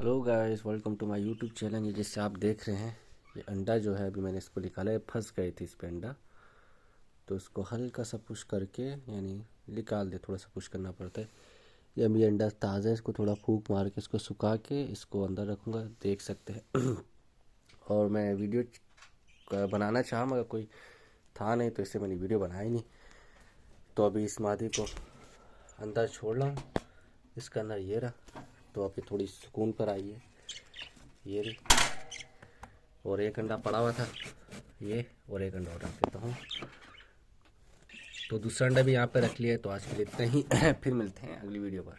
Hello guys, welcome to my YouTube channel. ये जैसे आप देख रहे हैं, ये अंडा जो है अभी मैंने इसको निकाला है। फंस गए थे इस पे अंडा, तो इसको हल्का सा पुश करके यानी निकाल दे। थोड़ा सा पुश करना पड़ता है। ये अभी अंडा ताज़ा है, इसको थोड़ा फूंक मार के इसको सुखा के इसको अंदर रखूँगा, देख सकते हैं। और मैं वीडियो बनाना चाहा मगर कोई था नहीं, तो इससे मैंने वीडियो बनाई नहीं। तो अभी इस मादी को अंदर छोड़ रहा हूँ। इसका अंदर ये रहा, तो अभी थोड़ी सुकून पर आई है। ये रही, और एक अंडा पड़ा हुआ था ये, और एक अंडा और रख देता हूँ। तो दूसरा अंडा भी यहाँ पे रख लिया है। तो आज के लिए इतना ही। फिर मिलते हैं अगली वीडियो पर।